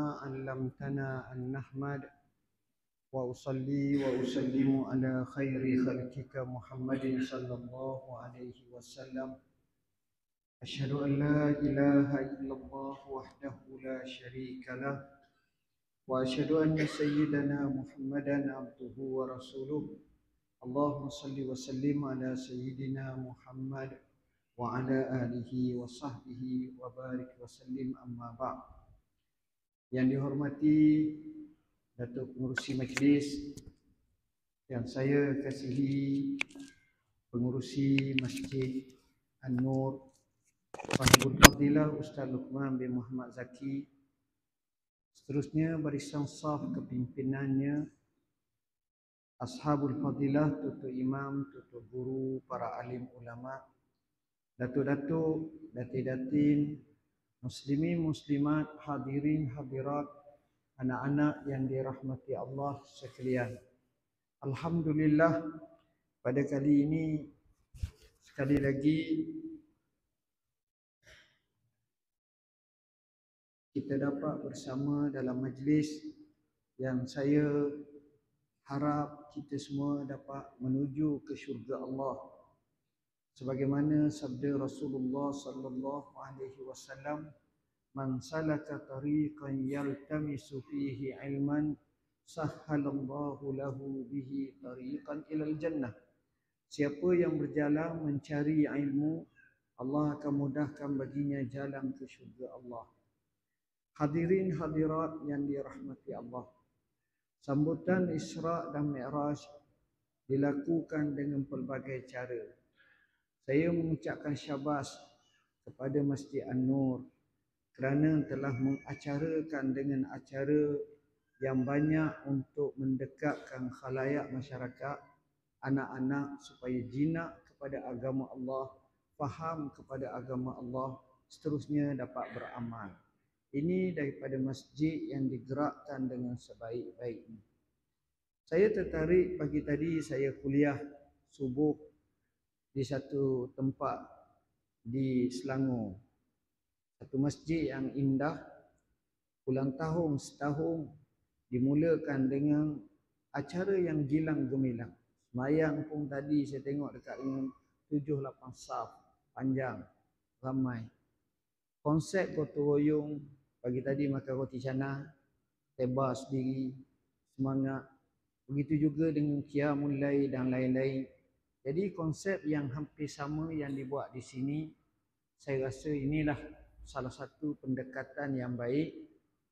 علمتنا أن نحمد وأصلي وأسلم على خير خلقك محمد صلى الله عليه وسلم. أشهد أن لا إله إلا الله وحده لا شريك له، وأشهد أن سيدنا محمدا عبده ورسوله. اللهم صل وسلم على سيدنا محمد وعلى آله وصحبه وبارك وسلم. أما بعد. Yang dihormati Datuk Pengerusi Majlis, yang saya kasihi Pengerusi Masjid An-Nur, Sahibul Fadilah Ustaz Luqman bin Muhammad Zaki, seterusnya barisan saf kepimpinannya, Ashabul Fadilah, tutu imam, tutu guru, para alim ulama, datuk-datuk, datin-datin, muslimin muslimat, hadirin hadirat, anak-anak yang dirahmati Allah sekalian. Alhamdulillah, pada kali ini sekali lagi kita dapat bersama dalam majlis yang saya harap kita semua dapat menuju ke syurga Allah. Sebagaimana sabda Rasulullah sallallahu alaihi wasallam, "Man salaka tariqan yaltamisu fihi ilman, sahhalallahu lahu bihi tariqan ilal jannah." Siapa yang berjalan mencari ilmu, Allah akan mudahkan baginya jalan ke syurga Allah. Hadirin hadirat yang dirahmati Allah, sambutan Isra dan Mi'raj dilakukan dengan pelbagai cara. Saya mengucapkan syabas kepada Masjid An-Nur kerana telah mengacarakan dengan acara yang banyak untuk mendekatkan khalayak masyarakat, anak-anak supaya jinak kepada agama Allah, faham kepada agama Allah, seterusnya dapat beramal. Ini daripada masjid yang digerakkan dengan sebaik-baiknya. Saya tertarik pagi tadi saya kuliah subuh di satu tempat di Selangor. Satu masjid yang indah, ulang tahun setahun dimulakan dengan acara yang gilang gemilang. Semayang pun tadi saya tengok dekat dengan 7-8 saf panjang, ramai. Konsep gotong royong, pagi tadi makan roti canai, tebal sendiri, semangat. Begitu juga dengan qiyamul lail dan lain-lain. Jadi konsep yang hampir sama yang dibuat di sini, saya rasa inilah salah satu pendekatan yang baik.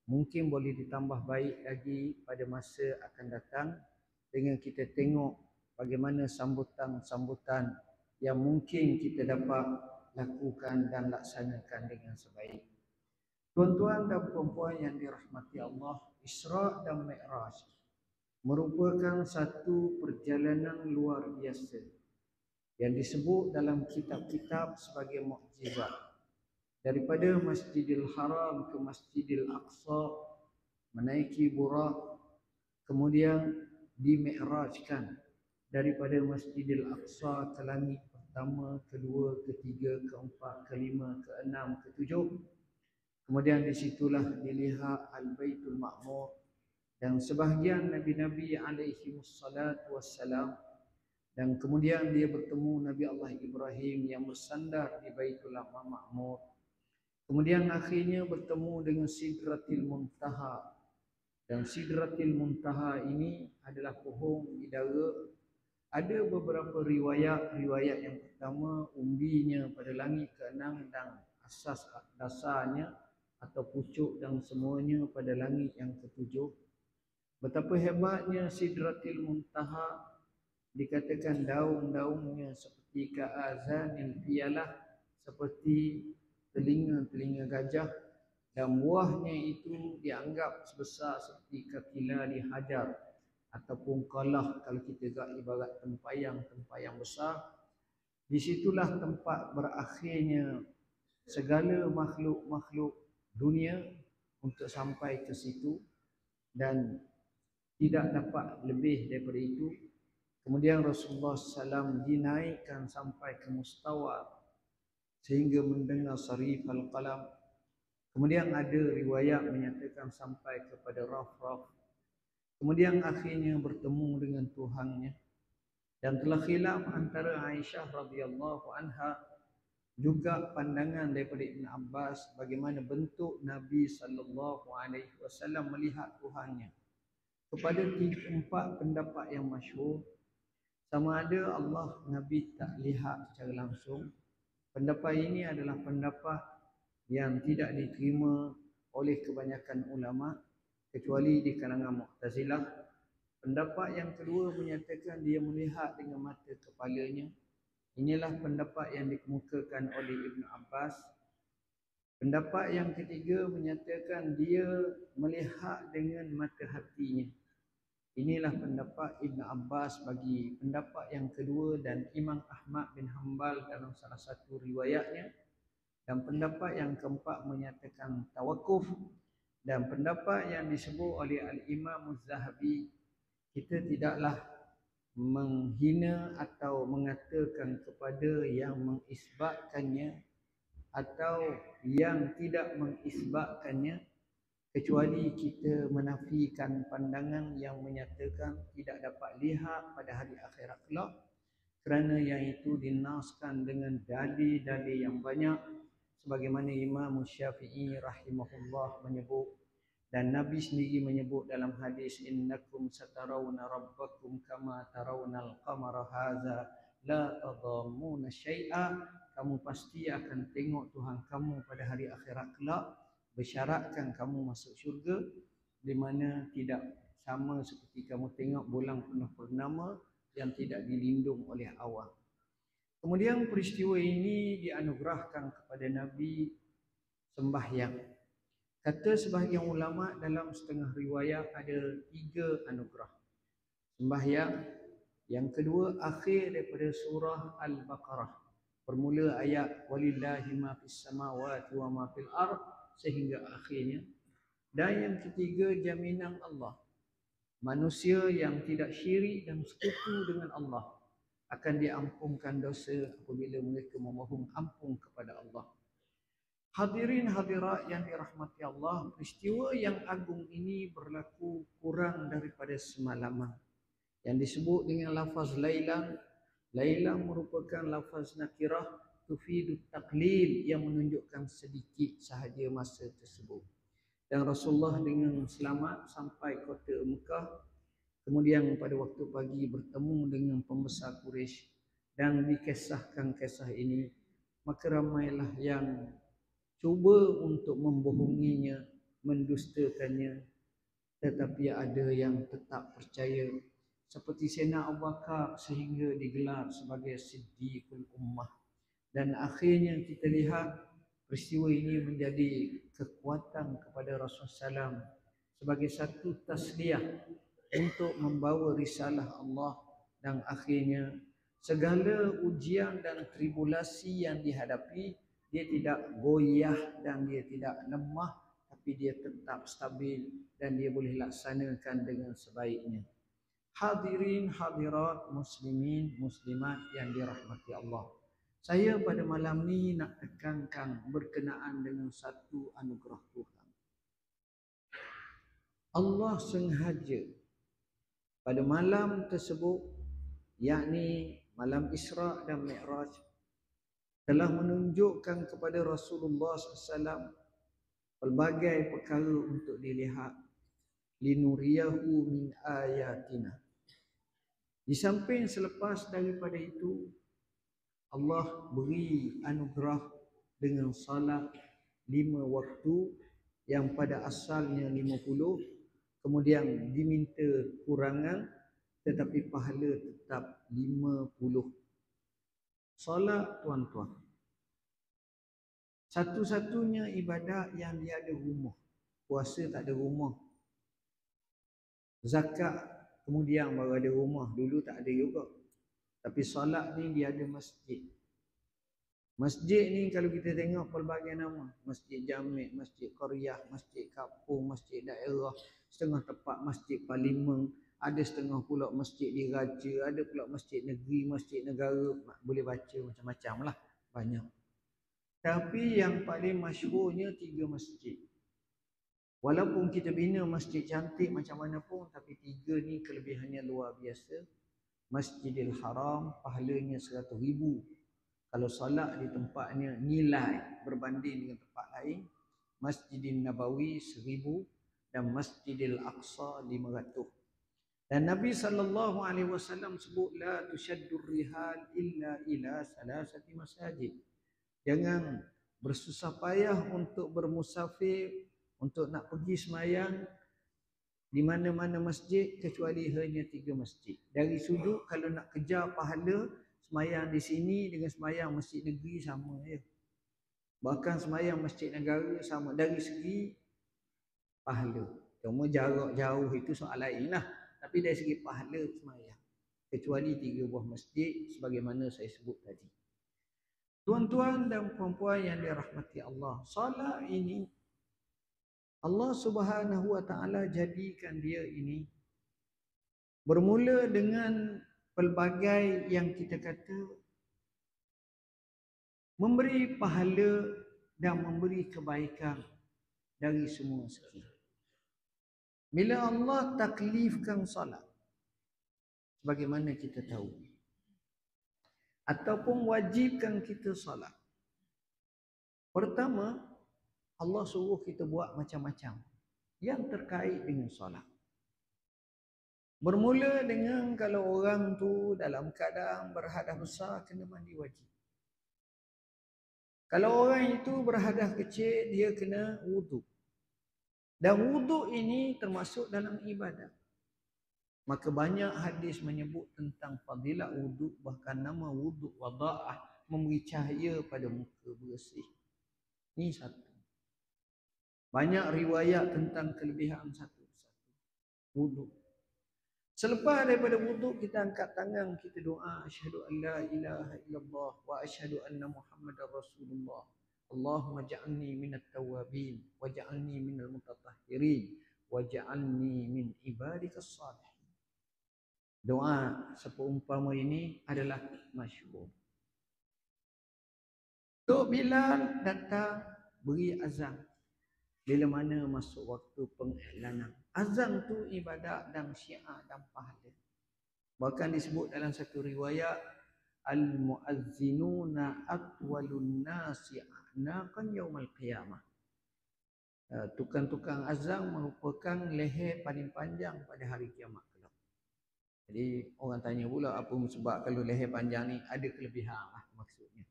Mungkin boleh ditambah baik lagi pada masa akan datang dengan kita tengok bagaimana sambutan-sambutan yang mungkin kita dapat lakukan dan laksanakan dengan sebaik. Tuan-tuan dan puan-puan yang dirahmati Allah, Isra dan Mi'raj merupakan satu perjalanan luar biasa yang disebut dalam kitab-kitab sebagai mukjizat. Daripada Masjidil Haram ke Masjidil Aqsa, menaiki Burak, kemudian dimi'rajkan daripada Masjidil Aqsa ke langit pertama, kedua, ketiga, keempat, kelima, keenam, ketujuh. Kemudian di situlah dilihat Al-Baitul Ma'mur dan sebahagian Nabi-Nabi alaihi wassalatu wassalam. Dan kemudian dia bertemu Nabi Allah Ibrahim yang bersandar di Baitul Ma'mur. Kemudian akhirnya bertemu dengan Sidratil Muntaha. Dan Sidratil Muntaha ini adalah pohon bidara. Ada beberapa riwayat yang pertama umbinya pada langit ke-6 dan asas dasarnya atau pucuk dan semuanya pada langit yang ke-7. Betapa hebatnya Sidratil Muntaha, dikatakan daun-daunnya seperti ka'azanil fiyalah, seperti telinga-telinga gajah, dan buahnya itu dianggap sebesar seperti kakilali hajar ataupun qalah kalau kita gak ibarat tempayang besar. Di situlah tempat berakhirnya segala makhluk-makhluk dunia untuk sampai ke situ dan tidak dapat lebih daripada itu. Kemudian Rasulullah SAW dinaikkan sampai ke mustawa sehingga mendengar sarif al-qalam. Kemudian ada riwayat menyatakan sampai kepada Raf-Raf. Kemudian akhirnya bertemu dengan Tuhannya. Dan telah khilaf antara Aisyah radhiyallahu anha juga pandangan daripada Ibn Abbas bagaimana bentuk Nabi sallallahu alaihi wasallam melihat Tuhannya. Kepada 4 pendapat yang masyhur, sama ada Allah Nabi tak lihat secara langsung. Pendapat ini adalah pendapat yang tidak diterima oleh kebanyakan ulama kecuali di kalangan Mu'tazilah. Pendapat yang kedua menyatakan dia melihat dengan mata kepalanya. Inilah pendapat yang dikemukakan oleh Ibn Abbas. Pendapat yang ketiga menyatakan dia melihat dengan mata hatinya. Inilah pendapat Ibn Abbas bagi pendapat yang kedua dan Imam Ahmad bin Hanbal dalam salah satu riwayatnya. Dan pendapat yang keempat menyatakan tawakuf. Dan pendapat yang disebut oleh Al-Imam Az-Zahabi, kita tidaklah menghina atau mengatakan kepada yang mengisbatkannya atau yang tidak mengisbatkannya, kecuali kita menafikan pandangan yang menyatakan tidak dapat lihat pada hari akhirat kelak, kerana yang itu dinaskan dengan dalil-dalil yang banyak sebagaimana Imam Syafi'i rahimahullah menyebut. Dan Nabi sendiri menyebut dalam hadis, innakum satarawna rabbakum kama tarawnal qamara hadza la tadhammuna syai'a. Kamu pasti akan tengok Tuhan kamu pada hari akhirat kelak, bersyaratkan kamu masuk syurga, di mana tidak sama seperti kamu tengok bulan penuh purnama yang tidak dilindung oleh awan. Kemudian peristiwa ini dianugerahkan kepada Nabi sembahyang. Kata sebahagian ulama dalam setengah riwayat ada 3 anugerah. Sembahyang, yang kedua akhir daripada surah Al-Baqarah, bermula ayat walillahi ma fis samawati wa ma fil ard sehingga akhirnya. Dan yang ketiga jaminan Allah. Manusia yang tidak syirik dan sekutu dengan Allah akan diampunkan dosa apabila mereka memohon ampun kepada Allah. Hadirin hadirat yang dirahmati Allah, peristiwa yang agung ini berlaku kurang daripada semalaman. Yang disebut dengan lafaz Lailan. Lailan merupakan lafaz nakirah tufidu taqlil yang menunjukkan sedikit sahaja masa tersebut. Dan Rasulullah dengan selamat sampai kota Mekah. Kemudian pada waktu pagi bertemu dengan pembesar Quraisy dan dikisahkan kisah ini, maka ramailah yang cuba untuk membohonginya, mendustakannya, tetapi ada yang tetap percaya seperti Sayyidina Abu Bakar sehingga digelar sebagai Siddiqul Ummah. Dan akhirnya kita lihat peristiwa ini menjadi kekuatan kepada Rasulullah SAW sebagai satu tasliyah untuk membawa risalah Allah. Dan akhirnya segala ujian dan tribulasi yang dihadapi, dia tidak goyah dan dia tidak lemah, tapi dia tetap stabil dan dia boleh laksanakan dengan sebaiknya. Hadirin hadirat muslimin muslimat yang dirahmati Allah. Saya pada malam ni nak tekankan berkenaan dengan satu anugerah Tuhan. Allah sengaja pada malam tersebut, yakni malam Isra' dan Mi'raj, telah menunjukkan kepada Rasulullah SAW pelbagai perkara untuk dilihat. Linuriyahu min ayatina. Di samping selepas daripada itu, Allah beri anugerah dengan salat 5 waktu yang pada asalnya 50, kemudian diminta kurangan tetapi pahala tetap 50. Solat tuan-tuan, satu-satunya ibadat yang dia ada rumah. Puasa tak ada rumah. Zakat kemudian baru ada rumah. Dulu tak ada juga. Tapi solat ni dia ada masjid. Masjid ni kalau kita tengok pelbagai nama. Masjid Jami', Masjid Qaryah, Masjid Kampung, Masjid Daerah. Setengah tempat Masjid Parlimen. Ada setengah pula masjid diraja, ada pula masjid negeri, masjid negara. Boleh baca macam-macam lah, banyak. Tapi yang paling masyhurnya 3 masjid. Walaupun kita bina masjid cantik macam mana pun, tapi 3 ni kelebihannya luar biasa. Masjidil Haram pahalanya 100,000 kalau solat di tempatnya nilai berbanding dengan tempat lain. Masjidil Nabawi 1000 dan Masjidil Aqsa 500. Dan Nabi SAW sebut la tushaddur rihal illa ila salasati masajid. Jangan bersusah payah untuk bermusafir, untuk nak pergi semayang di mana-mana masjid kecuali hanya 3 masjid. Dari sudut kalau nak kejar pahala, semayang di sini dengan semayang masjid negeri sama ya. Bahkan semayang masjid negara sama dari segi pahala. Cuma jarak jauh itu soal lain lah. Tapi dari segi pahala semayang. Kecuali 3 buah masjid sebagaimana saya sebut tadi. Tuan-tuan dan puan-puan yang dirahmati Allah, salat ini Allah Subhanahu wa taala jadikan dia ini bermula dengan pelbagai yang kita kata memberi pahala dan memberi kebaikan dari semua segi. Bila Allah taklifkan salat, sebagaimana kita tahu, ataupun wajibkan kita salat. Pertama, Allah suruh kita buat macam-macam yang terkait dengan salat. Bermula dengan kalau orang tu dalam keadaan berhadas besar kena mandi wajib. Kalau orang itu berhadas kecil dia kena wuduk. Dan wuduk ini termasuk dalam ibadat. Maka banyak hadis menyebut tentang fadilat wuduk, bahkan nama wuduk wada'ah, memberi cahaya pada muka bersih. Ini satu. Banyak riwayat tentang kelebihan satu-satu wuduk. Selepas daripada wuduk kita angkat tangan, kita doa asyhadu an la ilaha illallah wa asyhadu anna Muhammadar Rasulullah. Allahumma ja'alni minat tawwabin wa ja'alni minal mutatahhirin wa ja'alni min ibadikas salihin. Doa seumpama ini adalah masyhur. Tok Bilal datang beri azan bila mana masuk waktu pengiklanan. Azan tu ibadat dan syiar dan pahala. Bahkan disebut dalam satu riwayat, al-muazzinuna atwalun nasi a'naqan yaumal qiyamah. Tukang-tukang azan merupakan leher paling panjang pada hari kiamat. Jadi orang tanya pula apa sebab kalau leher panjang ni ada kelebihan lah maksudnya.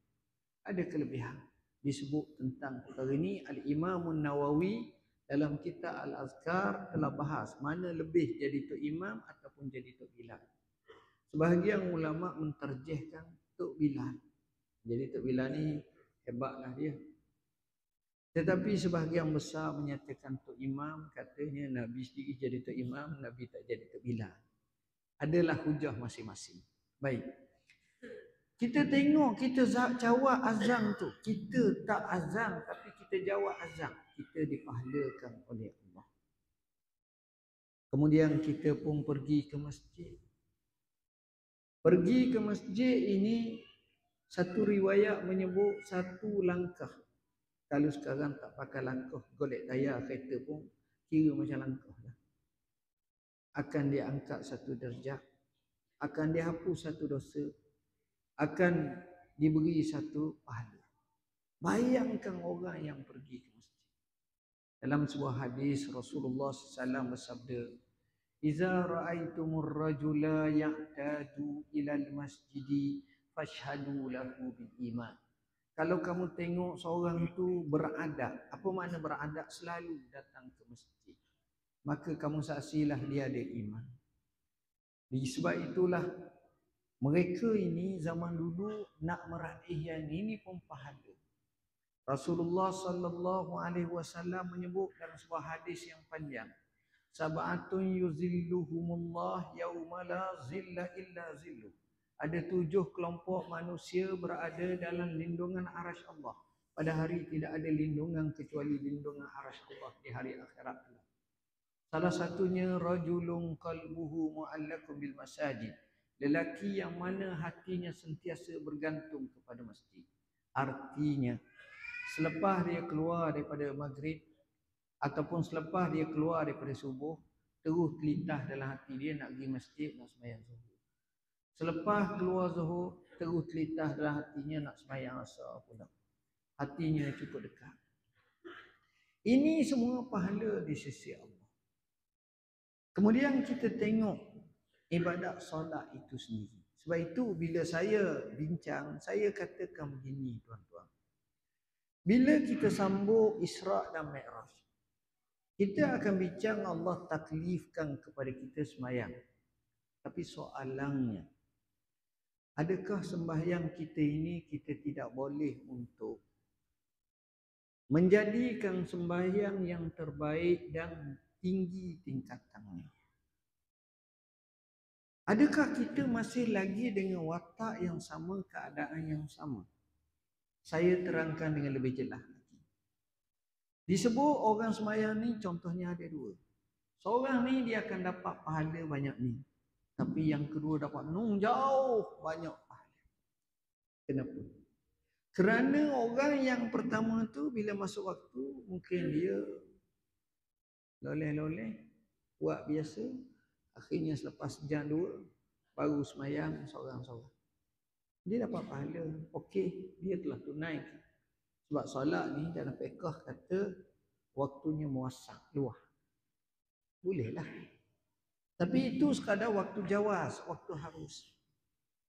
Ada kelebihan. Disebut tentang perkara ini Al-Imam Nawawi dalam kitab Al-Azkar telah bahas mana lebih jadi Tok Imam ataupun jadi Tok Bilal. Sebahagian ulama menterjihkan Tok Bilal. Jadi Tok Bilal ni hebatlah dia. Tetapi sebahagian besar menyatakan Tok Imam, katanya Nabi sendiri jadi Tok Imam, Nabi tak jadi Tok Bilal. Adalah hujah masing-masing. Baik. Kita tengok, kita jawab azan tu. Kita tak azan tapi kita jawab azan. Kita dipahalakan oleh Allah. Kemudian kita pun pergi ke masjid. Pergi ke masjid ini satu riwayat menyebut satu langkah. Kalau sekarang tak pakai langkah golek tayar kereta pun kira macam langkah lah. Akan diangkat satu darjah, akan dihapus satu dosa, akan diberi satu pahala. Bayangkan orang yang pergi ke masjid. Dalam sebuah hadis Rasulullah SAW bersabda, "Iza ra'aitumur rajula ya'tadu ilal masjidi fashhadu lahu bil iman." Kalau kamu tengok seorang tu beradab, apa makna beradab? Selalu datang ke masjid, maka kamu saksilah dia ada iman. Sebab itulah mereka ini zaman dulu nak meraih yang ini pun pahala. Rasulullah sallallahu alaihi wasallam menyebut dalam sebuah hadis yang panjang, sab'atun yuzilluhumullah yauma la zilla illa zilluh. Ada 7 kelompok manusia berada dalam lindungan arasy Allah. Pada hari tidak ada lindungan kecuali lindungan arasy Allah di hari akhirat. Salah satunya rajulun qalbuhu mu'allaqun bil masajid. Lelaki yang mana hatinya sentiasa bergantung kepada masjid. Artinya selepas dia keluar daripada maghrib ataupun selepas dia keluar daripada subuh, terus terlintas dalam hati dia nak pergi masjid, nak sembahyang zuhur. Selepas keluar zuhur, terus terlintas dalam hatinya nak sembahyang asar pula. Hatinya cukup dekat. Ini semua pahala di sisi Allah. Kemudian kita tengok ibadat solat itu sendiri. Sebab itu bila saya bincang, saya katakan begini tuan-tuan. Bila kita sambung Isra' dan Mi'raj, kita akan bincang Allah taklifkan kepada kita sembahyang. Tapi soalannya, adakah sembahyang kita ini kita tidak boleh untuk menjadikan sembahyang yang terbaik dan tinggi tingkatannya? Adakah kita masih lagi dengan watak yang sama, keadaan yang sama? Saya terangkan dengan lebih jelas lagi. Disebut orang sembahyang ni contohnya ada dua. Seorang ni dia akan dapat pahala banyak ni. Tapi yang kedua dapat jauh banyak pahala. Kenapa? Kerana orang yang pertama tu bila masuk waktu mungkin dia loleh-loleh, buat biasa. Akhirnya selepas jam 2 baru sembahyang seorang-seorang. Dia dapat pahala. Okey, dia telah tunaikan. Sebab solat ni dalam fiqh kata waktunya muasak, luah. Bolehlah. Tapi itu sekadar waktu jawaz, waktu harus.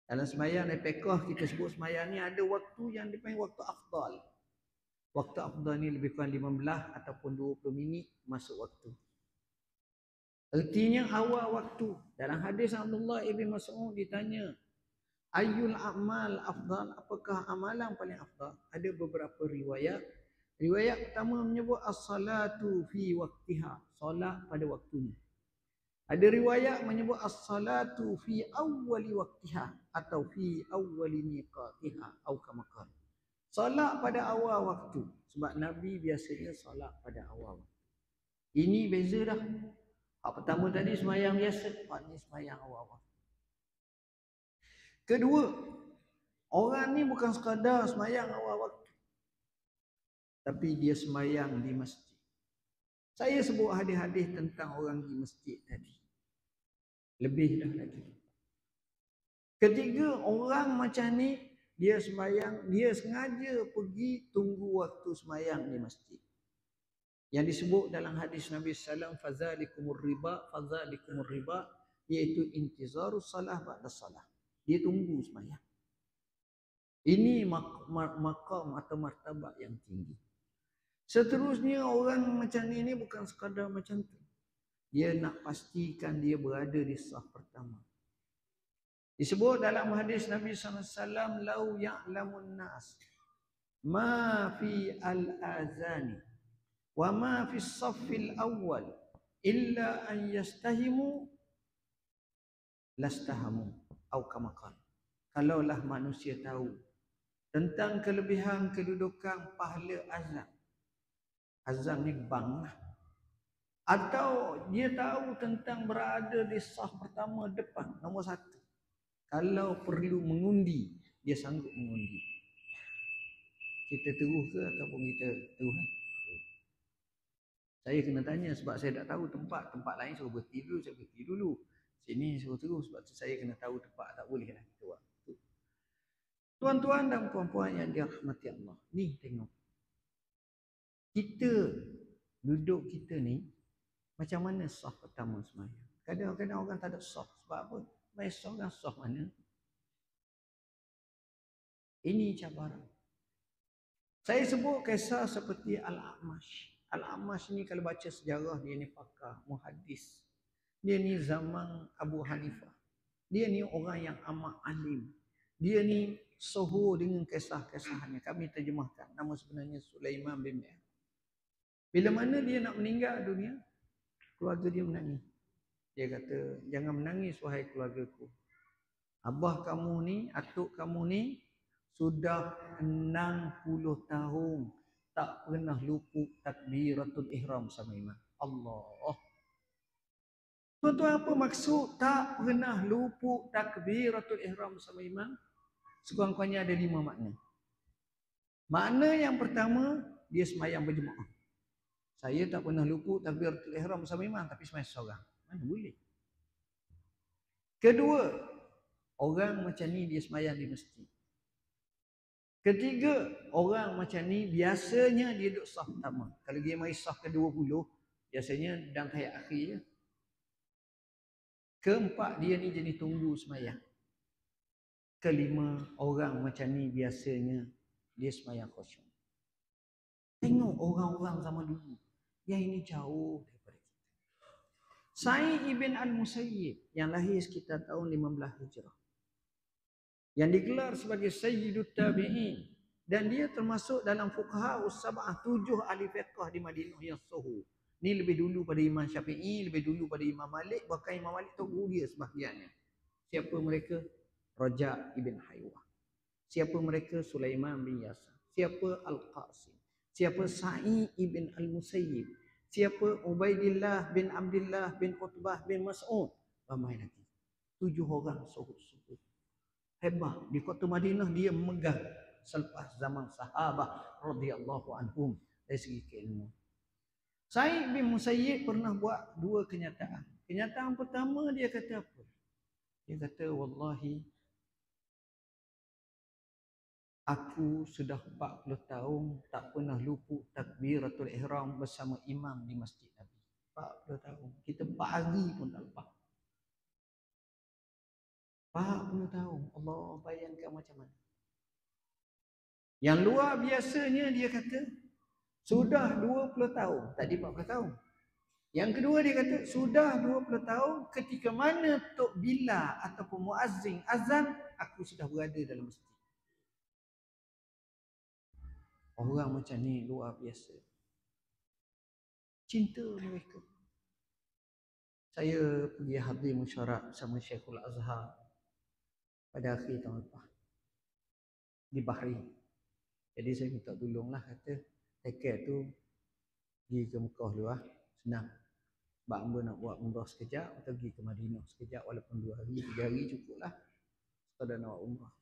Dalam sembahyang dari fiqh kita sebut sembahyang ni ada waktu yang dipanggil waktu afdal. Waktu afdal ni lebih kurang 15 ataupun 20 minit masuk waktu. Artinya awal waktu. Dalam hadis Abdullah ibn Mas'ud ditanya, Ayyul a'mal afdal, apakah amalan paling afdal? Ada beberapa riwayat. Riwayat pertama menyebut as-salatu fi waqtiha, solat pada waktunya. Ada riwayat menyebut as-salatu fi awwali waqtiha atau fi awwali miqatiha atau kama qala. Solat pada awal waktu, sebab Nabi biasanya solat pada awal waktu. Ini beza dah. Hak pertama tadi sembahyang biasa, hak ni sembahyang awal waktu. Kedua, orang ni bukan sekadar sembahyang awal waktu, tapi dia sembahyang di masjid. Saya sebut hadis-hadis tentang orang di masjid tadi. Lebih dah lagi. Ketiga, orang macam ni, dia sembahyang, dia sengaja pergi tunggu waktu sembahyang di masjid. Yang disebut dalam hadis Nabi SAW, fadzalikumur riba, iaitu intizarus salah ba'da salah. Dia tunggu sembahyang. Ini maqam atau martabat yang tinggi. Seterusnya orang macam ini bukan sekadar macam tu. Dia nak pastikan dia berada di saf pertama. Disebut dalam hadis Nabi SAW, lau ya'lamun nas ma fi al-azani wa ma fi as-saffil awwal illa an yastahimu lastahamu atau kama qala. Kalaulah manusia tahu tentang kelebihan kedudukan pahala azan. Azan ni bang lah. Atau dia tahu tentang berada di saf pertama depan, nombor 1. Kalau perlu mengundi, dia sanggup mengundi. Kita terus ke ataupun kita terus? Saya kena tanya sebab saya tak tahu tempat lain suruh berhenti dulu, saya berhenti dulu. Sini suruh terus sebab saya kena tahu tempat, tak boleh lah kita buat. Tuan-tuan dan puan-puan yang dirahmati Allah, ni tengok. Kita duduk kita ni macam mana saf pertama sembahyang. Kadang-kadang orang tak ada saf. Sebab apa? Mai seorang saf mana? Ini cabaran. Saya sebut kisah seperti Al-A'mash. Al-A'mash ni kalau baca sejarah, dia ni pakar, muhaddis. Dia ni zaman Abu Hanifah. Dia ni orang yang amat alim. Dia ni sohor dengan kisah-kisahnya. Kami terjemahkan. Nama sebenarnya Sulaiman bin Mi'raj. Bila mana dia nak meninggal dunia, keluarga dia menangis. Dia kata, jangan menangis wahai keluargaku. Abah kamu ni, atuk kamu ni sudah 60 tahun tak pernah luput takbiratul ihram sama imam. Allah. Tuan-tuan, apa maksud tak pernah luput takbiratul ihram sama imam? Sekurang-kurangnya ada 5 makna. Makna yang pertama, dia semayang berjemaah. Saya tak pernah luput takbiratul ihram bersama imam, tapi semayang seorang. Mana boleh. Kedua, orang macam ni dia semayang di masjid. Ketiga, orang macam ni biasanya dia duduk saf pertama. Kalau dia mari saf ke-20, biasanya dalam tahiyat akhir je. Keempat, dia ni jenis tunggu semayang. Kelima, orang macam ni biasanya dia semayang khusyuk. Tengok orang-orang zaman dulu. Yang ini jauh daripada kita. Sa'id ibn al-Musayyib yang lahir sekitar tahun 15 Hijrah. Yang digelar sebagai Sayyidut Tabi'in. Dan dia termasuk dalam fuqaha us-sab'ah, 7 ahli fiqh di Madinah yang suhu. Ni lebih dulu pada Imam Syafi'i, lebih dulu pada Imam Malik, bahkan Imam Malik tu guru dia sebahagiannya. Siapa mereka? Raja' ibn Haywah. Siapa mereka? Sulaiman bin Yasar. Siapa? Al-Qasim. Siapa? Sa'id ibn al-Musayyib. Siapa? Ubaidillah bin Abdullah bin Utbah bin Mas'ud. Ramai lagi. 7 orang suhud-suhud. Hebat. Di kota Madinah dia memegang selepas zaman sahabat radhiyallahu anhum dari segi keilmuan. Sa'id bin Musayyib pernah buat 2 kenyataan. Kenyataan pertama dia kata apa? Dia kata, wallahi aku sudah 40 tahun tak pernah luput takbiratul ihram bersama imam di masjid Nabi. 40 tahun. Kita 4 hari pun tak lepas. 40 tahun. Allah bayangkan macam mana. Yang luar biasanya dia kata sudah 20 tahun, tadi 40 tahun. Yang kedua dia kata sudah 20 tahun ketika mana Tok Bilal ataupun muazzin azan aku sudah berada dalam masjid. Orang macam ni luar biasa. Cinta mereka. Saya pergi hadir musyarak sama Syekhul Azhar pada akhir tahun lepas di Bahrain. Jadi saya minta tolonglah, kata tiket tu pergi ke Mekah dulu lah, senang. Sebab hamba nak buat umrah sekejap atau pergi ke Madinah sekejap, walaupun 2 hari, 3 hari cukup lah. Sekadar nak buat umrah.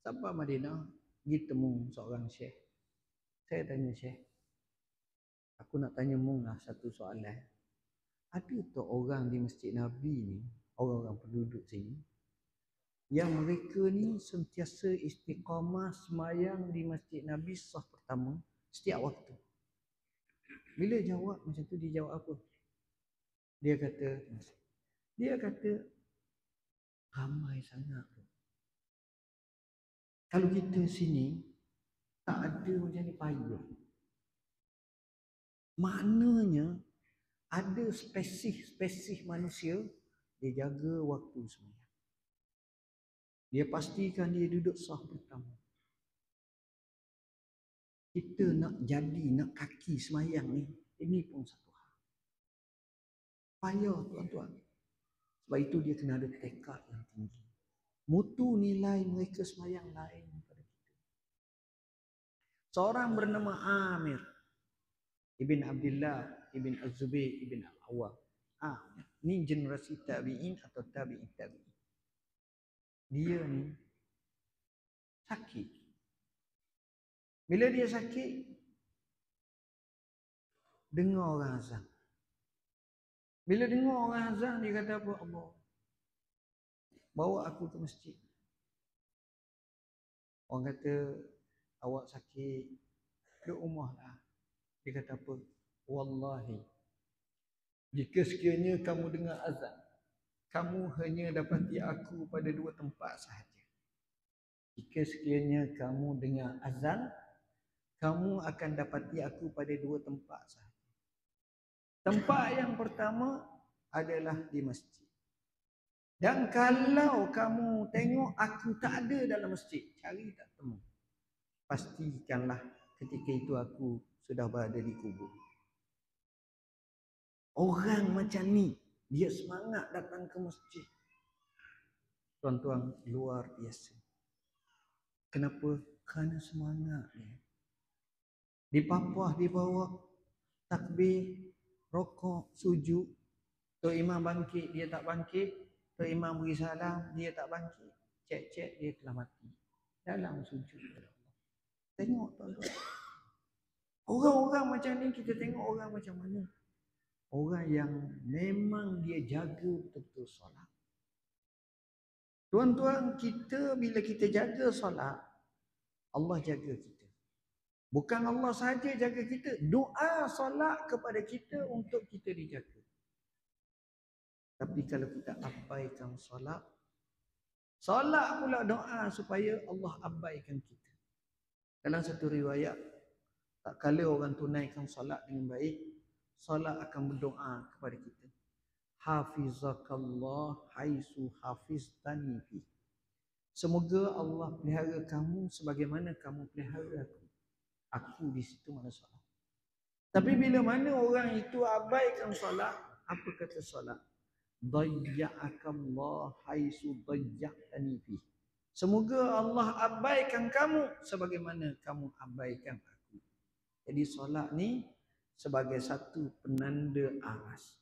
Sampai Madinah, pergi temu seorang syekh. Saya tanya syekh, aku nak tanya mung lah satu soalan. Ada tak orang di Masjid Nabi ni, orang-orang penduduk sini, yang mereka ni sentiasa istiqamah semayang di Masjid Nabi saf pertama setiap waktu? Bila jawab macam tu, dia jawab apa? Dia kata ramai sangat. Kalau kita sini tak ada macam ni payah. Maknanya ada spesifik manusia dia jaga waktu semayang. Dia pastikan dia duduk saf pertama. Kita nak jadi, nak kaki semayang ni, ini pun satu hal. Payah tuan-tuan. Sebab itu dia kena ada tekad yang tinggi. Mutu nilai mereka semayang lain daripada kita. Seorang bernama Amir ibn Abdullah ibn Az-Zubair ibn Al-Awwam. Ni generasi tabi'in atau tabi'in tabi'in. Dia ni sakit. Bila dia sakit, dengar orang azan. Bila dengar orang azan, dia kata apa? Allah, bawa aku ke masjid. Orang kata, awak sakit, duduk rumah lah. Dia kata apa? Wallahi, jika sekiranya kamu dengar azan, kamu hanya dapati aku pada 2 tempat sahaja. Jika sekiranya kamu dengar azan, kamu akan dapati aku pada 2 tempat sahaja. Tempat yang pertama adalah di masjid. Dan kalau kamu tengok aku tak ada dalam masjid, cari tak temu, pastikanlah ketika itu aku sudah berada di kubur. Orang macam ni, dia semangat datang ke masjid. Tuan-tuan, luar biasa. Kenapa? Kerana semangat dia. Di papah dibawa takbir, rokok, sujud. Tok Imam bangkit, dia tak bangkit. Tok Imam beri salam, dia tak bangkit. Cek-cek dia telah mati dalam sujud. Tengok tuan-tuan. Orang-orang macam ni kita tengok orang macam mana. Orang yang memang dia jaga betul-betul solat. Tuan-tuan, kita bila kita jaga solat, Allah jaga kita. Bukan Allah sahaja jaga kita, doa solat kepada kita untuk kita dijaga. Tapi kalau kita abaikan solat, solat pula doa supaya Allah abaikan kita. Dalam satu riwayat, tak kala orang tunaikan solat dengan baik, solat akan berdoa kepada kita. Hafizakallah haisu hafiztani fi. Semoga Allah pelihara kamu sebagaimana kamu pelihara aku. Aku di situ mana solat. Tapi bila mana orang itu abaikan solat, apa kata solat? Dayya'akallah haisu dayya'tani fi. Semoga Allah abaikan kamu sebagaimana kamu abaikan aku. Jadi solat ni sebagai satu penanda aras.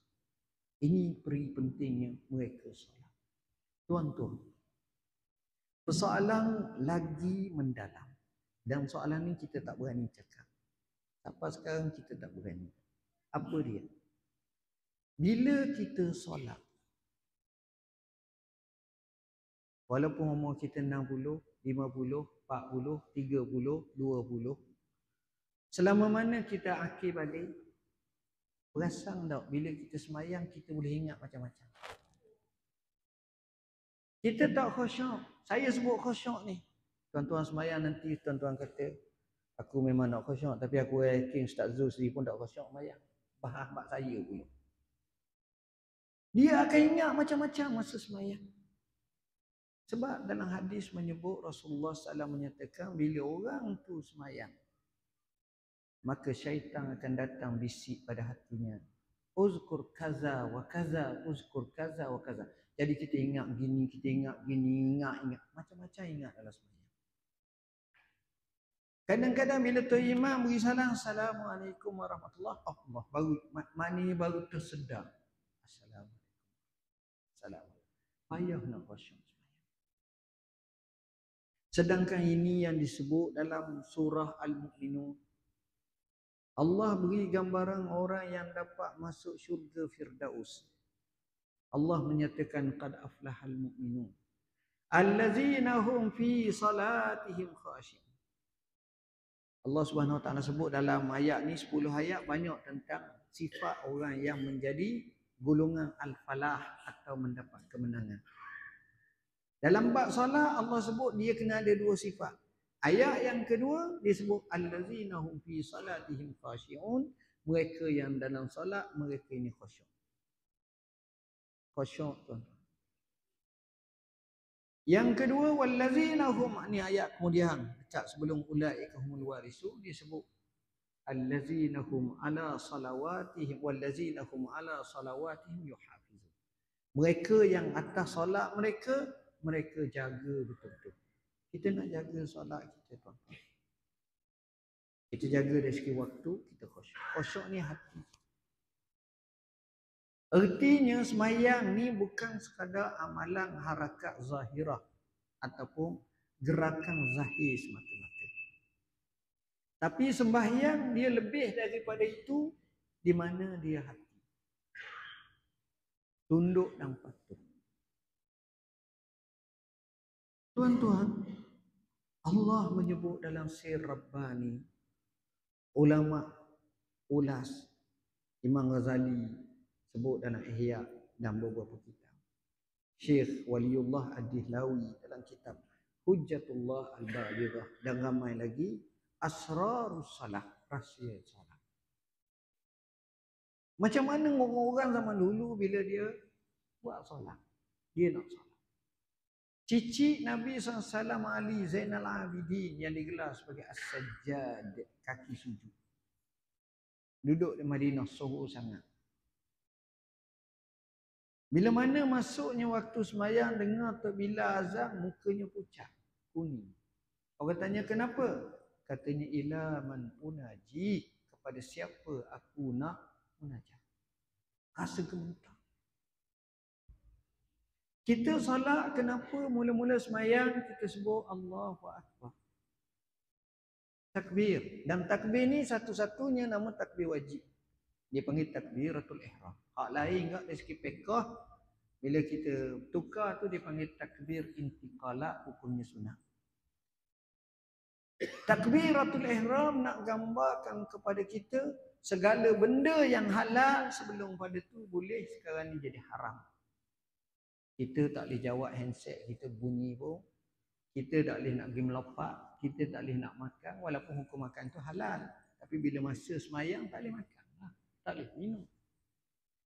Ini peri pentingnya mereka solat. Tuan-tuan, persoalan lagi mendalam. Dan soalan ni kita tak berani cakap. Sampai sekarang kita tak berani. Apa dia? Bila kita solat, walaupun umur kita 60, 50, 40, 30, 20, selama mana kita akhir balik, perasan tak bila kita semayang kita boleh ingat macam-macam. Kita tak khusyuk. Saya sebut khusyuk ni. Tuan-tuan semayang nanti tuan-tuan kata, aku memang nak khusyuk, tapi aku yakin Ustaz Zul sendiri pun tak khusyuk semayang. Bahas saya pula. Dia akan ingat macam-macam masa semayang. Sebab dalam hadis menyebut Rasulullah SAW menyatakan bila orang tu semayang, maka syaitan akan datang bisik pada hatinya. Uzkur kaza wa kaza, uzkur kaza wa kaza. Jadi kita ingat gini, kita ingat gini, ingat. Macam-macam ingat dalam semayang. Kadang-kadang bila Tuan Imam beri salam, Assalamualaikum warahmatullahi wabarakatuh. Baru, mani baru tersedar. Assalamualaikum. Assalamualaikum. Payah nak khusyuk. Sedangkan ini yang disebut dalam surah Al-Mu'minun. Allah beri gambaran orang yang dapat masuk syurga Firdaus. Allah menyatakan qad aflahal mu'minun allazina hum fi salatihim khashi'un. Allah Subhanahu Wa Taala sebut dalam ayat ni 10 ayat banyak tentang sifat orang yang menjadi golongan al-falah atau mendapat kemenangan. Dalam bab solat Allah sebut dia kena ada dua sifat. Ayat yang kedua dia sebut allazina hum fi salatihim khashi'un, mereka yang dalam solat mereka ini khusyuk. Khusyuk tuan. Yang kedua wallazina hum, ni ayat kemudian dekat sebelum ulaika humul warisun dia sebut allazina hum ala salawatihim wallazina hum ala salawatihim yuhafizun. Mereka yang atas solat mereka jaga betul-betul. Kita nak jaga solat kita tuan-tuan. Kita jaga dari segi waktu, kita khusyuk. Khusyuk ni hati. Artinya semayang ni bukan sekadar amalan harakat zahirah ataupun gerakan zahir semata-mata. Tapi sembahyang dia lebih daripada itu, di mana dia hati. Tunduk dan patuh. Tuan-tuan, Allah menyebut dalam Sir Rabbani, ulama ulas, Imam Ghazali sebut dalam Ihya dan beberapa kitab. Syekh Waliullah Ad-Dihlawi dalam kitab Hujjatullah Al-Balighah dan ramai lagi Asrarus Salah, rahsia salat. Macam mana orang-orang zaman dulu bila dia buat solat, dia nak solat. Cici Nabi SAW Ali Zainal Abidin yang digelar sebagai As-Sajjad, kaki sujud. Duduk di Madinah, suhu sangat. Bila mana masuknya waktu semayang, dengar terbila azan, mukanya pucat, kuning. Orang tanya kenapa? Katanya ila man unaji, kepada siapa aku nak munajat. Rasa gemetar. Kita solat kenapa mula-mula semayang kita sebut Allahu Akbar. takbir. Dan takbir ni satu-satunya nama takbir wajib. Dia panggil takbiratul ihram. Hak lain enggak dari segi fiqh, bila kita tukar tu dia panggil takbir intiqala, hukumnya sunat. Takbiratul ihram nak gambarkan kepada kita segala benda yang halal sebelum pada tu boleh sekarang ni jadi haram. Kita tak boleh jawab handset kita bunyi pun. Kita tak boleh nak pergi melompat, kita tak boleh nak makan walaupun hukum makan tu halal. Tapi bila masa semayang tak boleh makan lah. Tak boleh minum.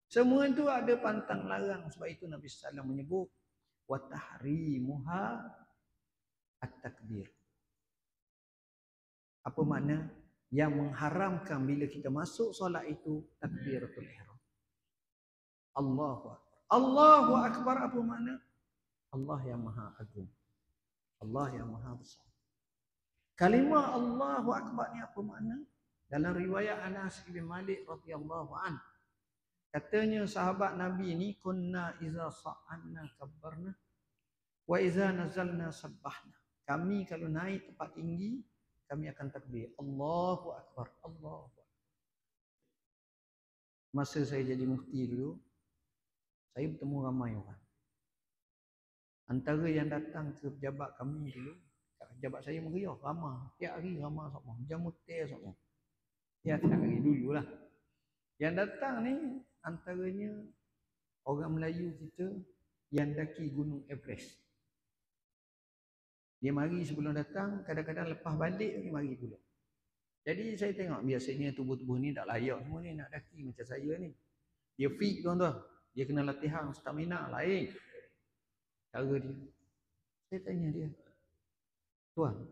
Semua itu ada pantang larang. Sebab itu Nabi SAW menyebut wa tahrimuha at-takbir. Apa makna? Yang mengharamkan bila kita masuk solat itu takbiratul ihram. Allahu Akbar. Allahu Akbar apa makna? Allah yang Maha Agung. Allah yang Maha Besar. Kalimah Allahu Akbar ni apa makna? Dalam riwayat Anas bin Malik radhiyallahu an, katanya sahabat Nabi ni kunna iza sa'anna kabbarna wa iza nazalna sabbahna. Kami kalau naik tempat tinggi kami akan takbir Allahu Akbar, Allahu Akbar. Masa saya jadi mufti dulu, saya bertemu ramai orang. Antara yang datang ke pejabat kami dulu, pejabat saya meriah, ramah. Tiap hari ramah sama. Jam mutir sama. Ya, tiap hari dululah. Yang datang ni antaranya orang Melayu kita yang daki Gunung Everest. Dia mari sebelum datang, kadang-kadang lepas balik dia mari pula. Jadi saya tengok biasanya tubuh-tubuh ni tak layak semua ni nak daki macam saya ni. Dia fit tuan-tuan. Dia kena latihan stamina lain. Cara dia. Saya tanya dia, tuan,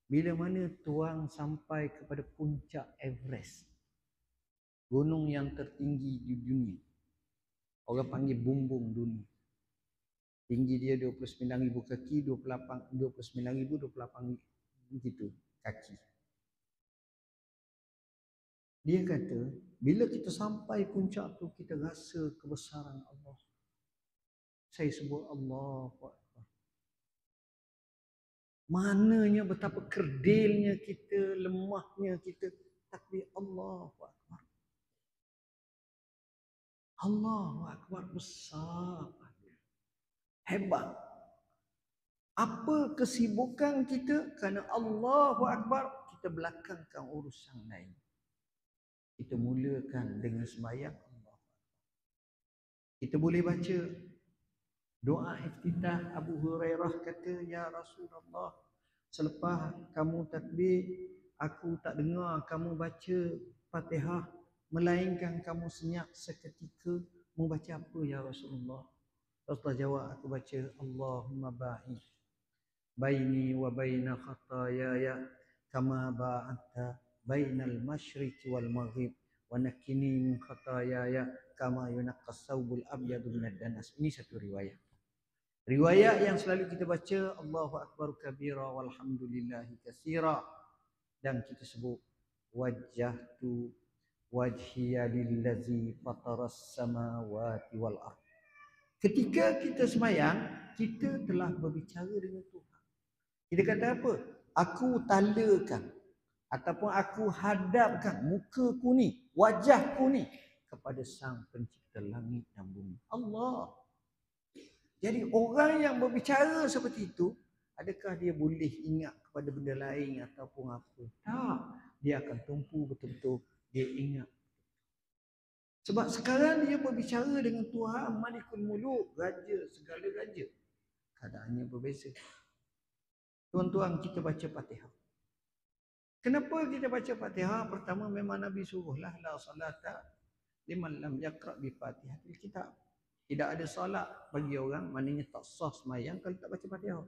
bila mana tuan sampai kepada puncak Everest, gunung yang tertinggi di dunia, orang panggil bumbung dunia, tinggi dia 29,000 kaki, 29,028 gitu kaki. Dia kata, bila kita sampai puncak tu kita rasa kebesaran Allah. Saya sebut Allahu Akbar. Mananya betapa kerdilnya kita, lemahnya kita, takbir Allahu Akbar. Allahu Akbar besar. Hebat. Apa kesibukan kita? Kerana Allahu Akbar, kita belakangkan urusan lain. Kita mulakan dengan sembahyang Allah. Kita boleh baca doa iftitah. Abu Hurairah kata, ya Rasulullah, selepas kamu takbir, aku tak dengar kamu baca Fatihah, melainkan kamu senyap seketika. Mau baca apa ya Rasulullah? Rasulullah jawab, aku baca Allahumma ba'id baini wa baina khatayaya kama ba'adta bainal masyriqi wal maghrib wa nakkini min khatayaya kama yunaqqas thawbul abyadu minad danas. Ini satu riwayat. Riwayat yang selalu kita baca Allahu Akbar kabira walhamdulillahi katsira, dan kita sebut wajjahtu wajhiya lillazi fataras samawati wal ardh. Ketika kita semayang, kita telah berbicara dengan Tuhan. Kita kata apa? Aku talakan ataupun aku hadapkan mukaku ni, wajahku ni kepada Sang Pencipta langit dan bumi, Allah. Jadi orang yang berbicara seperti itu, adakah dia boleh ingat kepada benda lain ataupun apa? Tak. Dia akan tumpu betul-betul dia ingat. Sebab sekarang dia berbicara dengan Tuhan Malikul Muluk, raja, segala raja. Keadaannya berbeza. Tuan-tuan, kita baca Fatihah. Kenapa kita baca Fatihah? Pertama, memang Nabi suruhlah la salata liman lam yaqra bi Fatihatil Kitab. Tidak ada solat bagi orang, maknanya tak sah semayang kalau tak baca Fatihah.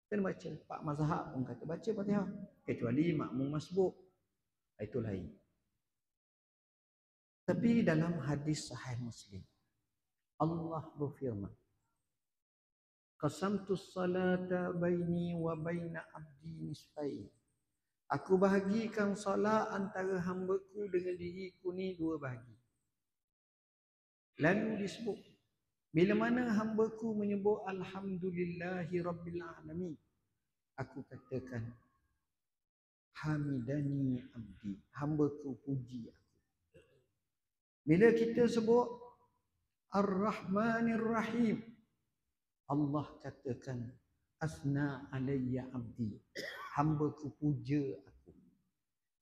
Kena baca. Pak mazhab pun kata baca Fatihah, kecuali makmum masbuk. Itu lain. Tapi dalam hadis Sahih Muslim, Allah berfirman, qasamtus salata baini wa baina abdi nisfain. Aku bahagikan solat antara hamba-Ku dengan diriku ni dua bahagi. Lalu disebut, bila mana hamba-Ku menyebut alhamdulillahi rabbil alamin, aku katakan hamidani abdi, hamba-Ku puji aku. Bila kita sebut Ar-Rahmanir Rahim, Allah katakan asna alayya abdi, hamba-Ku puja aku.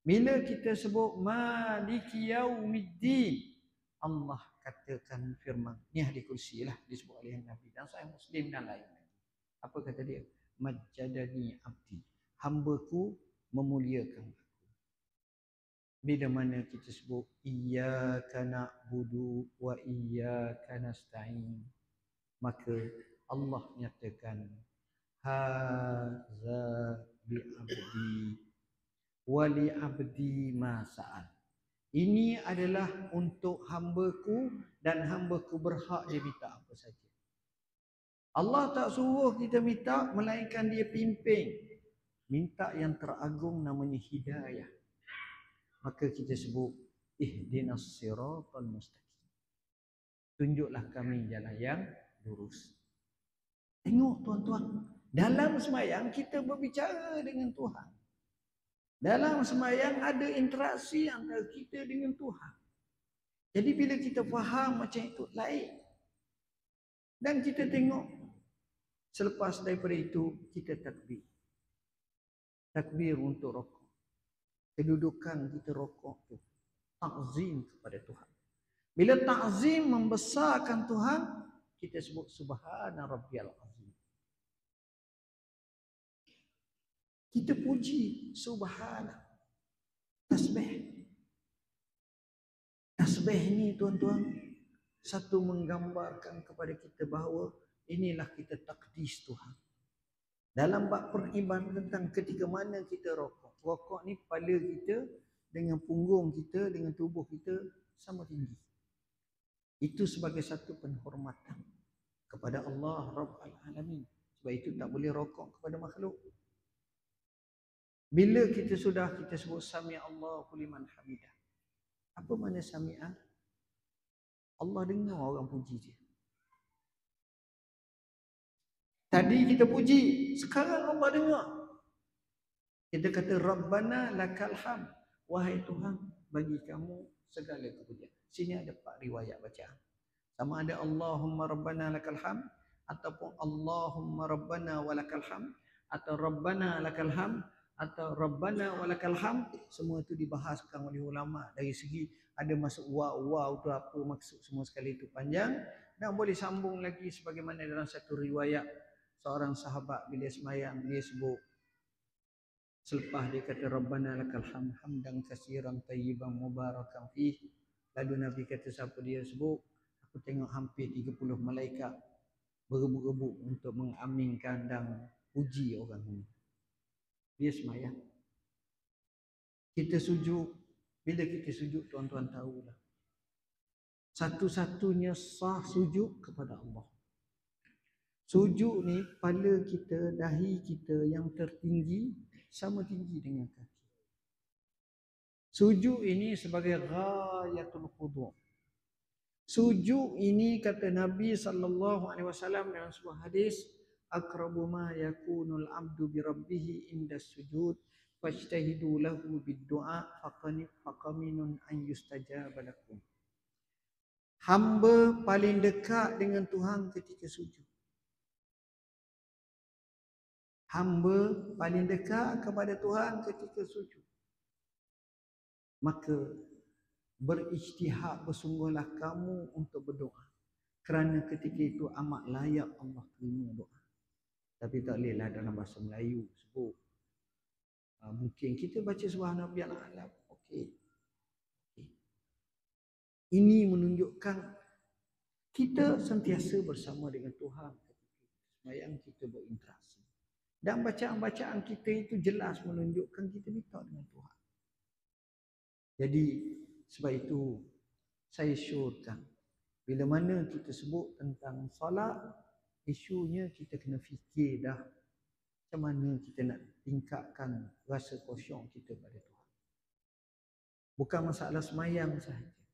Bila kita sebut Maliki Yaumiddin, Allah katakan firman, ni hadis kursi lah disebut oleh Nabi dan Sahih Muslim dan lain. Apa kata dia? Majjadani abdi, hamba-Ku memuliakan aku. Bila mana kita sebut iyyaka na'budu wa iyyaka nasta'in, maka Allah nyatakan haza bi abdi wa li abdi ma sa'al. Ini adalah untuk hamba-Ku dan hamba-Ku berhak dia minta apa saja. Allah tak suruh kita minta melainkan dia pimpin. Minta yang teragung namanya hidayah. Maka kita sebut ihdinas siratal mustaqim. Tunjuklah kami jalan yang lurus. Tengok tuan-tuan, dalam sembahyang kita berbicara dengan Tuhan. Dalam sembahyang ada interaksi antara kita dengan Tuhan. Jadi bila kita faham macam itu lain. Dan kita tengok selepas daripada itu kita takbir. Takbir untuk rokok. Kedudukan kita rokok tu takzim kepada Tuhan. Bila takzim membesarkan Tuhan, kita sebut subhana rabbiyal azim. Kita puji subhana. Tasbih. Tasbih ni tuan-tuan, satu menggambarkan kepada kita bahawa inilah kita takdis Tuhan. Dalam bab peribadahan tentang ketika mana kita rokok. Rokok ni kepala kita dengan punggung kita, dengan tubuh kita sama tinggi. Itu sebagai satu penghormatan kepada Allah Rabbul Alamin. Sebab itu tak boleh rokok kepada makhluk. Bila kita sudah kita sebut sami'allahu liman hamidah. Apa makna sami'ah? Allah dengar orang puji dia. Tadi kita puji, sekarang Allah dengar. Kita kata Rabbana lakal hamd. Wahai Tuhan, bagi kamu segala kepujian. Sini ada 4 riwayat bacaan. Sama ada Allahumma Rabbana lakal hamd ataupun Allahumma Rabbana walakal hamd atau Rabbana lakal hamd atau Rabbana walakal hamd. Semua itu dibahaskan oleh ulama dari segi ada masuk wow tu apa maksud, semua sekali itu panjang dan boleh sambung lagi sebagaimana dalam satu riwayat seorang sahabat bila sembahyang dia sebut selepas dia kata Rabbana lakal hamd hamdan katsiran tayyiban mubarakan fih, lalu Nabi kata siapa dia sebut, aku tengok hampir 30 malaikat berebut-rebut untuk mengaminkan dan puji orang ini. Dia sembahyang. Kita sujud. Bila kita sujud, tuan-tuan tahulah. Satu-satunya sah sujud kepada Allah. Sujud ni kepala kita, dahi kita yang tertinggi sama tinggi dengan kaki. Sujud ini sebagai ghayatul khudu'. Sujud ini kata Nabi SAW dalam sebuah hadis, akrabu ma yakunul abdu bi rabbih inda sujud fajtahidu lahu bid-du'a faqaminun an yustajaba lakum. Hamba paling dekat dengan Tuhan ketika sujud. Hamba paling dekat kepada Tuhan ketika sujud. Maka berijtihad bersungguhlah kamu untuk berdoa. Kerana ketika itu amat layak Allah terima doa. Tapi tak bolehlah dalam bahasa Melayu sebut. Mungkin kita baca subhanallahil a'la. Okey. Ini menunjukkan kita sentiasa bersama dengan Tuhan ketika sembahyang kita berinteraksi. Dan bacaan-bacaan kita itu jelas menunjukkan kita minta dengan Tuhan. Jadi sebab itu saya syorkan bila mana kita sebut tentang solat, isunya kita kena fikir dah macam mana kita nak tingkatkan rasa khusyuk kita pada Tuhan. Bukan masalah sembahyang sahaja,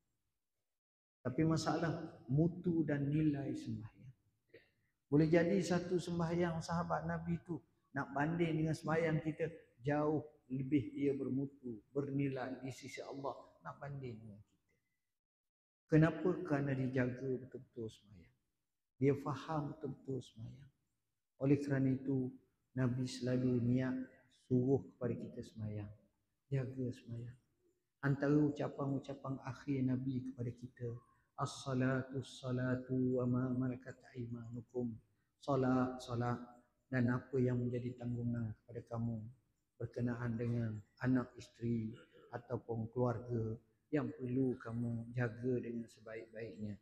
tapi masalah mutu dan nilai sembahyang. Boleh jadi satu sembahyang sahabat Nabi itu nak banding dengan sembahyang kita jauh lebih ia bermutu, bernilai di sisi Allah nak banding dengan kita. Kenapa? Kerana dia jaga betul-betul sembahyang. Dia faham betul-betul sembahyang. Oleh kerana itu, Nabi selalu niat suruh kepada kita sembahyang. Jaga sembahyang. Antara ucapan-ucapan akhir Nabi kepada kita, as-salatu as-salatu wa ma malakat aymanukum. Salat, salat, dan apa yang menjadi tanggungan kepada kamu berkenaan dengan anak isteri ataupun keluarga yang perlu kamu jaga dengan sebaik-baiknya.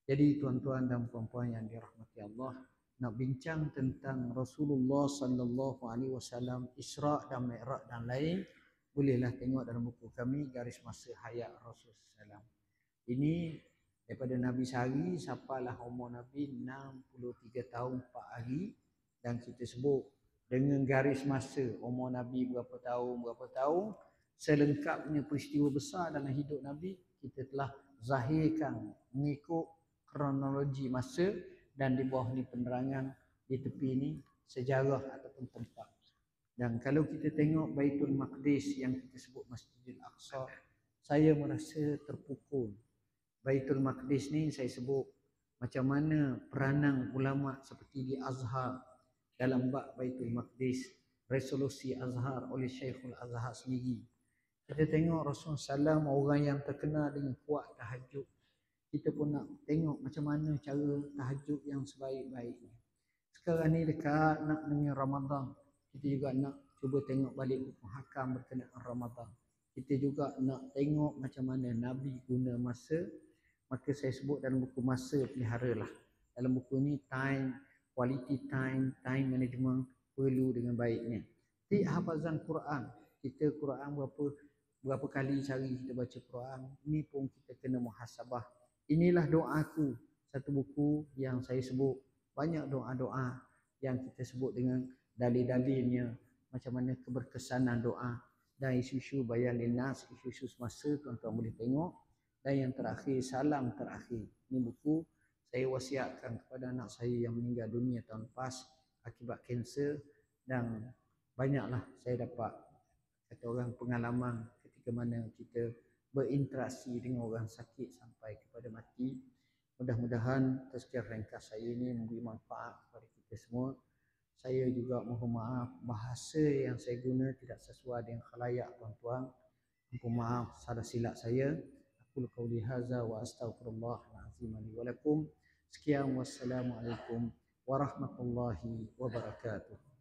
Jadi tuan-tuan dan puan-puan yang dirahmati Allah, nak bincang tentang Rasulullah sallallahu alaihi wasallam, Isra dan Mi'raj dan lain, bolehlah tengok dalam buku kami Garis Masa Hayat Rasulullah sallam. Ini daripada Nabi sehari sampailah umur Nabi 63 tahun 4 hari, dan kita sebut dengan garis masa umur Nabi berapa tahun, selengkapnya peristiwa besar dalam hidup Nabi kita telah zahirkan mengikut kronologi masa, dan di bawah ni penerangan di tepi ni sejarah ataupun tempat. Dan kalau kita tengok Baitul Maqdis yang kita sebut Masjidil Aqsa, saya merasa terpukul. Baitul Maqdis ni saya sebut macam mana peranan ulama seperti di Azhar dalam bab Baitul Maqdis, resolusi Azhar oleh Syekhul Azhar sendiri. Kita tengok Rasulullah SAW orang yang terkenal dengan kuat tahajud. Kita pun nak tengok macam mana cara tahajud yang sebaik-baiknya. Sekarang ni dekat nak dengan Ramadan, kita juga nak cuba tengok balik hukum hakam berkenaan Ramadan. Kita juga nak tengok macam mana Nabi guna masa. Maka saya sebut dalam buku Masa Peliharalah. Dalam buku ni time, quality time, time management perlu dengan baiknya. Hafazan Quran. Kita Quran berapa kali sehari kita baca Quran. Ini pun kita kena muhasabah. Inilah doaku. Satu buku yang saya sebut banyak doa-doa yang kita sebut dengan dalil-dalilnya, macam mana keberkesanan doa, dan isu-isu bayan linnas, isu-isu semasa tuan-tuan boleh tengok. Dan yang terakhir, salam terakhir. Ini buku saya wasiatkan kepada anak saya yang meninggal dunia tahun lepas akibat kanser, dan banyaklah saya dapat kata orang pengalaman ketika mana kita berinteraksi dengan orang sakit sampai kepada mati. Mudah-mudahan tazkirah ringkas saya ini memberi manfaat kepada kita semua. Saya juga mohon maaf bahasa yang saya guna tidak sesuai dengan khalayak tuan-tuan. Mohon maaf salah silap saya. Aku qauli hadza wa astaghfirullahal azim li wa lakum. Sekian, wassalamualaikum warahmatullahi wabarakatuh.